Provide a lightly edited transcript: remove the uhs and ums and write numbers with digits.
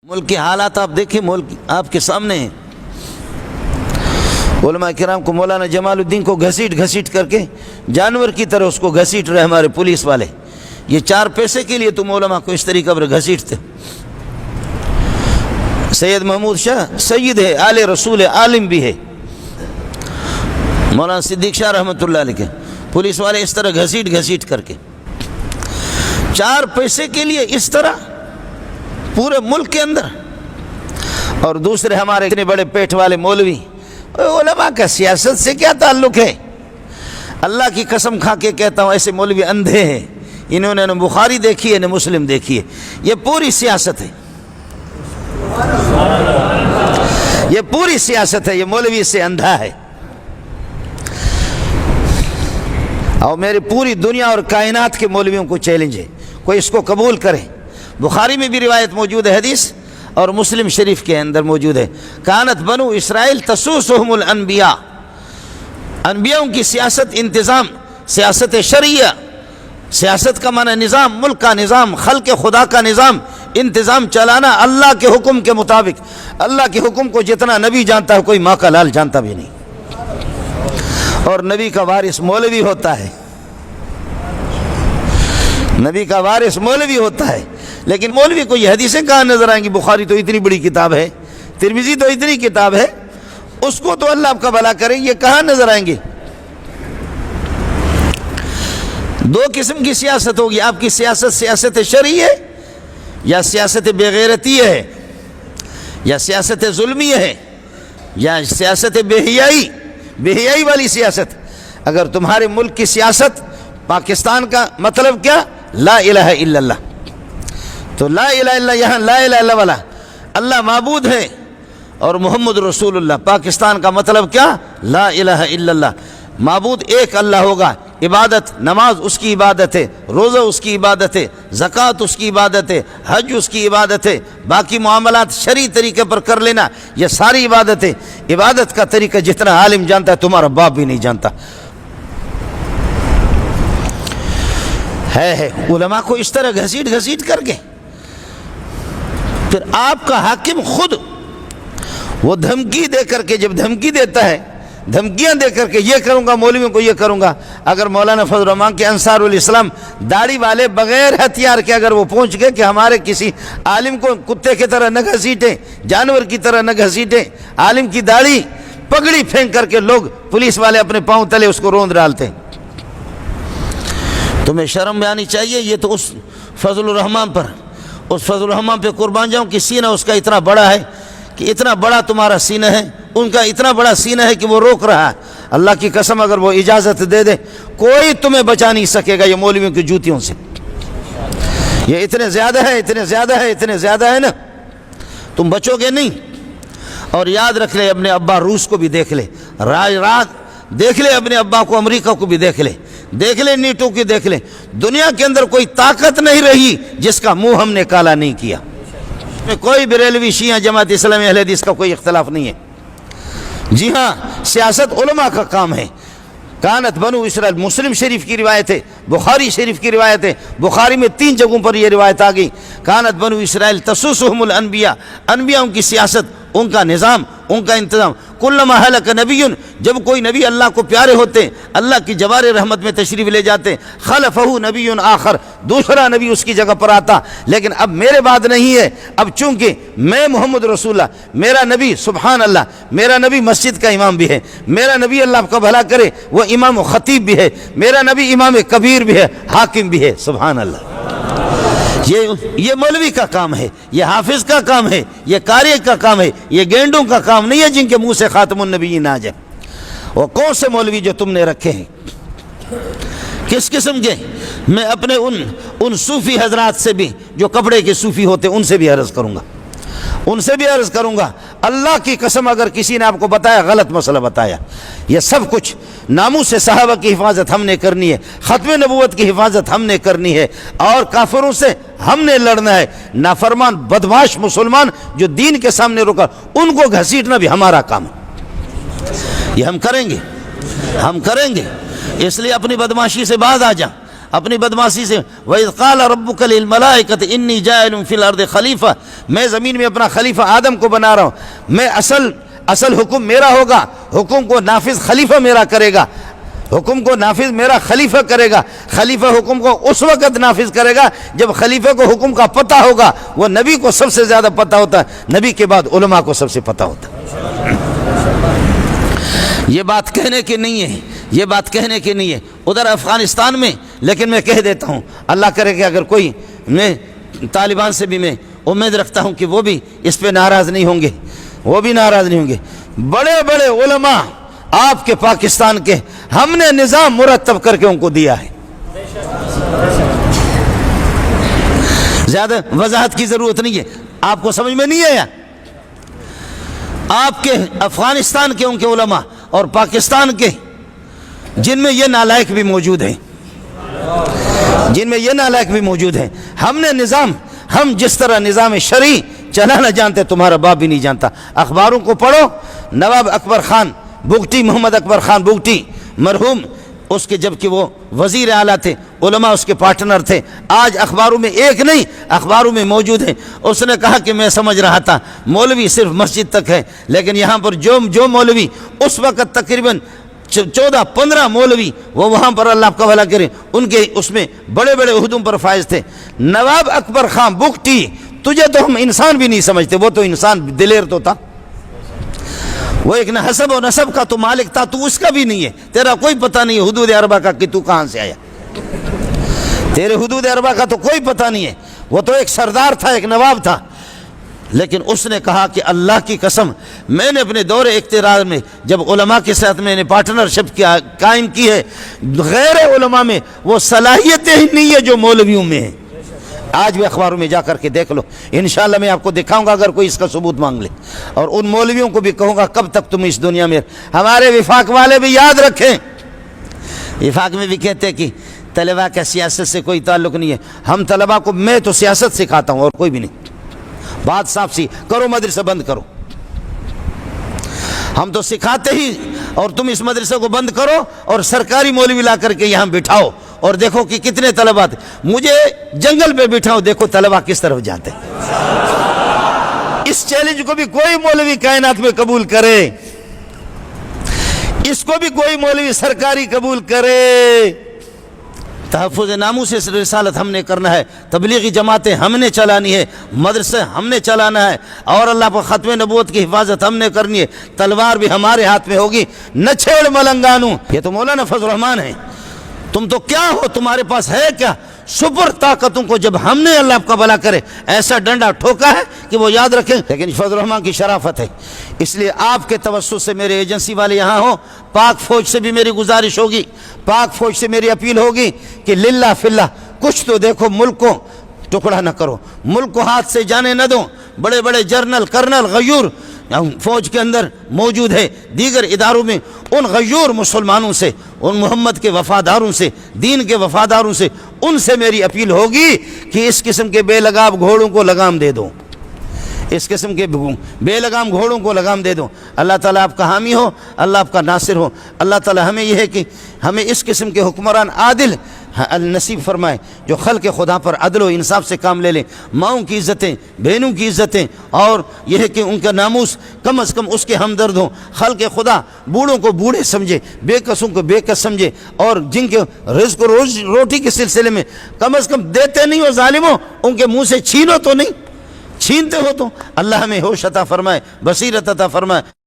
ملک کے حالات آپ دیکھیں، ملک آپ کے سامنے ہیں۔ علماء کرام کو مولانا جمال الدین کو گھسیٹ گھسیٹ کر کے جانور کی طرح اس کو گھسیٹ رہے ہمارے پولیس والے۔ یہ 4 پیسے کے لیے تم علماء کو اس طریقے پر گھسیٹتے۔ سید محمود شاہ سید ہے، آل رسول ہے، عالم بھی ہے۔ مولانا صدیق شاہ رحمۃ اللہ علیہ کے پولیس والے اس طرح گھسیٹ گھسیٹ کر کے 4 پیسے کے لیے اس طرح پورے ملک کے اندر۔ اور دوسرے ہمارے اتنے بڑے پیٹ والے مولوی، علماء کا سیاست سے کیا تعلق ہے؟ اللہ کی قسم کھا کے کہتا ہوں، ایسے مولوی اندھے ہیں، انہوں نے نہ بخاری دیکھی ہے نہ مسلم دیکھی ہے۔ یہ پوری سیاست ہے، یہ پوری سیاست ہے، یہ مولوی اس سے اندھا ہے۔ اور میری پوری دنیا اور کائنات کے مولویوں کو چیلنج ہے، کوئی اس کو قبول کرے۔ بخاری میں بھی روایت موجود ہے حدیث، اور مسلم شریف کے اندر موجود ہے، کانت بنو اسرائیل تسوسہم الانبیاء، انبیاءوں کی سیاست، انتظام، سیاست شرعیہ، سیاست کا معنی نظام، ملک کا نظام، خلق خدا کا نظام، انتظام چلانا اللہ کے حکم کے مطابق۔ اللہ کے حکم کو جتنا نبی جانتا ہے کوئی ماں کا لال جانتا بھی نہیں، اور نبی کا وارث مولوی ہوتا ہے، نبی کا وارث مولوی ہوتا ہے۔ لیکن مولوی کو یہ حدیثیں کہاں نظر آئیں گی؟ بخاری تو اتنی بڑی کتاب ہے، ترمذی تو اتنی کتاب ہے، اس کو تو اللہ آپ کا بھلا کرے، یہ کہاں نظر آئیں گے؟ 2 قسم کی سیاست ہوگی آپ کی سیاست، سیاست شرعی ہے یا سیاست بےغیرتی ہے، یا سیاست ظلمی ہے، یا سیاست بے حیائی والی سیاست۔ اگر تمہارے ملک کی سیاست، پاکستان کا مطلب کیا؟ لا الہ الا اللہ، تو لا الہ الا اللہ، یہاں لا الہ الا والا اللہ معبود ہے اور محمد رسول اللہ۔ پاکستان کا مطلب کیا؟ لا الہ الا اللہ، معبود ایک اللہ ہوگا، عبادت، نماز اس کی عبادت ہے، روزہ اس کی عبادت ہے، زکوٰۃ اس کی عبادت ہے، حج اس کی عبادت ہے، باقی معاملات شرعی طریقے پر کر لینا یہ ساری عبادت ہے۔ عبادت کا طریقہ جتنا عالم جانتا ہے تمہارا باپ بھی نہیں جانتا ہے۔ علماء کو اس طرح گھسیٹ گھسیٹ کر کے پھر آپ کا حاکم خود وہ دھمکی دے کر کے، جب دھمکی دیتا ہے، دھمکیاں دے کر کے یہ کروں گا، مولویوں کو یہ کروں گا۔ اگر مولانا فضل الرحمان کے انصار الاسلام داڑھی والے بغیر ہتھیار کے اگر وہ پہنچ گئے کہ ہمارے کسی عالم کو کتے کی طرح نہ گھسیٹیں، جانور کی طرح نہ گھسیٹیں، عالم کی داڑھی پگڑی پھینک کر کے لوگ پولیس والے اپنے پاؤں تلے اس کو روند ڈالتے ہیں، تمہیں شرم میں آنی چاہیے۔ یہ تو اس فضل الرحمان پر، اس فضل الرحمان پہ قربان جاؤں کہ سینہ اس کا اتنا بڑا ہے، کہ اتنا بڑا تمہارا سینہ ہے، ان کا اتنا بڑا سینہ ہے کہ وہ روک رہا ہے۔ اللہ کی قسم اگر وہ اجازت دے دے کوئی تمہیں بچا نہیں سکے گا یہ مولویوں کی جوتیوں سے۔ یہ اتنے زیادہ ہے، اتنے زیادہ ہے، اتنے زیادہ ہے نا، تم بچو گے نہیں۔ اور یاد رکھ لے، اپنے ابا روس کو بھی دیکھ لے، رات دیکھ لے، اپنے ابا کو امریکہ کو بھی دیکھ لے، دیکھ لے نیٹو کی، دیکھ لے، دنیا کے اندر کوئی طاقت نہیں رہی جس کا منہ ہم نے کالا نہیں کیا۔ کوئی بریلوی، شیعہ، جماعت اسلامی، اہل حدیث کا کوئی اختلاف نہیں ہے۔ جی ہاں، سیاست علماء کا کام ہے۔ کانت بنو اسرائیل، مسلم شریف کی روایت ہے، بخاری شریف کی روایت ہے، بخاری میں 3 جگہوں پر یہ روایت آ گئی، کانت بنو اسرائیل تسوسہم الانبیاء، انبیاء ان کی سیاست، ان کا نظام، ان کا انتظام۔ کلما ہلک نبی، جب کوئی نبی اللہ کو پیارے ہوتے، اللہ کی جوار رحمت میں تشریف لے جاتے، خلفہ نبی آخر، دوسرا نبی اس کی جگہ پر آتا۔ لیکن اب میرے بعد نہیں ہے، اب چونکہ میں محمد رسول اللہ، میرا نبی، سبحان اللہ، میرا نبی مسجد کا امام بھی ہے، میرا نبی اللہ کا بھلا کرے وہ امام و خطیب بھی ہے، میرا نبی امام کبیر بھی ہے، حاکم بھی ہے، سبحان اللہ۔ یہ مولوی کا کام ہے، یہ حافظ کا کام ہے، یہ قاری کا کام ہے، یہ گینڈوں کا کام نہیں ہے جن کے منہ سے خاتم النبیین آ جائے۔ وہ کون سے مولوی جو تم نے رکھے ہیں، کس قسم کے؟ میں اپنے ان صوفی حضرات سے بھی جو کپڑے کے صوفی ہوتے ان سے بھی عرض کروں گا، ان سے بھی عرض کروں گا، اللہ کی قسم اگر کسی نے آپ کو بتایا غلط مسئلہ بتایا، یہ سب کچھ ناموس صحابہ کی حفاظت ہم نے کرنی ہے، ختم نبوت کی حفاظت ہم نے کرنی ہے، اور کافروں سے ہم نے لڑنا ہے۔ نافرمان بدمعاش مسلمان جو دین کے سامنے رکا، ان کو گھسیٹنا بھی ہمارا کام ہے، یہ ہم کریں گے، ہم کریں گے۔ اس لیے اپنی بدمعاشی سے باز آ جا، اپنی بدماشی سے. وَإِذْ قَالَ رَبُّكَ لِلْمَلَائِكَةِ إِنِّي جَاعِلٌ فِي الْأَرْضِ خَلِيفَةً, میں زمین میں اپنا خلیفہ آدم کو بنا رہا ہوں. میں اصل حکم میرا ہوگا, حکم کو نافذ خلیفہ میرا کرے گا, حکم کو نافذ میرا خلیفہ کرے گا. خلیفہ حکم کو اس وقت نافذ کرے گا جب خلیفہ کو حکم کا پتہ ہوگا. وہ نبی کو سب سے زیادہ پتہ ہوتا ہے, نبی کے بعد علماء کو سب سے پتہ ہوتا ہے. یہ بات کہنے کی نہیں ہے, یہ بات کہنے کی نہیں ہے ادھر افغانستان میں, لیکن میں کہہ دیتا ہوں, اللہ کرے کہ اگر کوئی, میں طالبان سے بھی میں امید رکھتا ہوں کہ وہ بھی اس پہ ناراض نہیں ہوں گے, وہ بھی ناراض نہیں ہوں گے. بڑے بڑے علماء آپ کے پاکستان کے ہم نے نظام مرتب کر کے ان کو دیا ہے. زیادہ وضاحت کی ضرورت نہیں ہے, آپ کو سمجھ میں نہیں آیا. آپ کے افغانستان کے ان کے علماء اور پاکستان کے جن میں یہ نالائق بھی موجود ہیں, جن میں یہ نالائق بھی موجود ہیں. ہم نے نظام, ہم جس طرح نظام شرعی چلانا جانتے تمہارا باپ بھی نہیں جانتا. اخباروں کو پڑھو, نواب اکبر خان بگٹی, محمد اکبر خان بگٹی مرحوم, اس کے جبکہ وہ وزیر اعلیٰ تھے, علماء اس کے پارٹنر تھے, آج اخباروں میں ایک نہیں اخباروں میں موجود ہیں. اس نے کہا کہ میں سمجھ رہا تھا مولوی صرف مسجد تک ہے, لیکن یہاں پر جو مولوی اس وقت تقریباً 14-15 مولوی وہ وہاں پر اللہ کا بھلا کرے ان کے اس میں بڑے بڑے عہدوں پر فائز تھے. نواب اکبر خان بگٹی, تجھے تو ہم انسان بھی نہیں سمجھتے, وہ تو انسان دلیر تو تھا, وہ ایک حسب و نسب کا تو مالک تھا, تو اس کا بھی نہیں ہے, تیرا کوئی پتہ نہیں ہے حدود اربع کا کہ تو کہاں سے آیا, تیرے حدود اربع کا تو کوئی پتہ نہیں ہے. وہ تو ایک سردار تھا, ایک نواب تھا, لیکن اس نے کہا کہ اللہ کی قسم میں نے اپنے دور اقتدار میں جب علماء کے ساتھ میں نے پارٹنرشپ قائم کی ہے, غیر علماء میں وہ صلاحیتیں ہی نہیں ہے جو مولویوں میں ہیں. آج بھی اخباروں میں جا کر کے دیکھ لو, انشاءاللہ میں آپ کو دکھاؤں گا اگر کوئی اس کا ثبوت مانگ لے. اور ان مولویوں کو بھی کہوں گا کب تک تم اس دنیا میں. ہمارے وفاق والے بھی یاد رکھیں, وفاق میں بھی کہتے ہیں کہ طلباء کا سیاست سے کوئی تعلق نہیں ہے. ہم طلباء کو, میں تو سیاست سکھاتا ہوں اور کوئی بھی نہیں. بات صاف سی کرو, مدرسہ بند کرو, ہم تو سکھاتے ہی, اور تم اس مدرسے کو بند کرو اور سرکاری مولوی لا کر کے یہاں بٹھاؤ اور دیکھو کہ کتنے طلباء تھے. مجھے جنگل پہ بٹھاؤ, دیکھو طلباء کس طرف جاتے. اس چیلنج کو بھی کوئی مولوی کائنات میں قبول کرے, اس کو بھی کوئی مولوی سرکاری قبول کرے. تحفظ ناموس رسالت ہم نے کرنا ہے, تبلیغی جماعتیں ہم نے چلانی ہے, مدرسے ہم نے چلانا ہے, اور اللہ پر ختم نبوت کی حفاظت ہم نے کرنی ہے. تلوار بھی ہمارے ہاتھ میں ہوگی. نہ چھیڑ ملنگانو, یہ تو مولانا فضل الرحمان ہیں. تم تو کیا ہو, تمہارے پاس ہے کیا؟ سپر طاقتوں کو جب ہم نے اللہ کا بھلا کرے ایسا ڈنڈا ٹھوکا ہے کہ وہ یاد رکھیں. لیکن فضل الرحمان کی شرافت ہے, اس لیے آپ کے توسط سے میرے ایجنسی والے یہاں ہوں. پاک فوج سے بھی میری گزارش ہوگی, پاک فوج سے میری اپیل ہوگی کہ للہ فی اللہ کچھ تو دیکھو, ملک کو ٹکڑا نہ کرو, ملک کو ہاتھ سے جانے نہ دو. بڑے بڑے جرنل کرنل غیور فوج کے اندر موجود ہے, دیگر اداروں میں. ان غیور مسلمانوں سے, ان محمد کے وفاداروں سے, دین کے وفاداروں سے, ان سے میری اپیل ہوگی کہ اس قسم کے بے لگام گھوڑوں کو لگام دے دو, اس قسم کے بے لگام گھوڑوں کو لگام دے دو. اللہ تعالیٰ آپ کا حامی ہو, اللہ آپ کا ناصر ہو. اللہ تعالیٰ ہمیں یہ ہے کہ ہمیں اس قسم کے حکمران عادل نصیب فرمائے جو خلق خدا پر عدل و انصاف سے کام لے لیں. ماؤں کی عزتیں, بہنوں کی عزتیں, اور یہ ہے کہ ان کا ناموس کم از کم اس کے ہمدرد ہوں. خلق خدا بوڑھوں کو بوڑھے سمجھے, بے کسوں کو بے کس سمجھے, اور جن کے رزق روٹی کے سلسلے میں کم از کم دیتے نہیں ہو ظالموں, ان کے منہ سے چھینو تو نہیں, چھینتے ہو تو. اللہ ہمیں ہوش عطا فرمائے, بصیرت عطا فرمائے.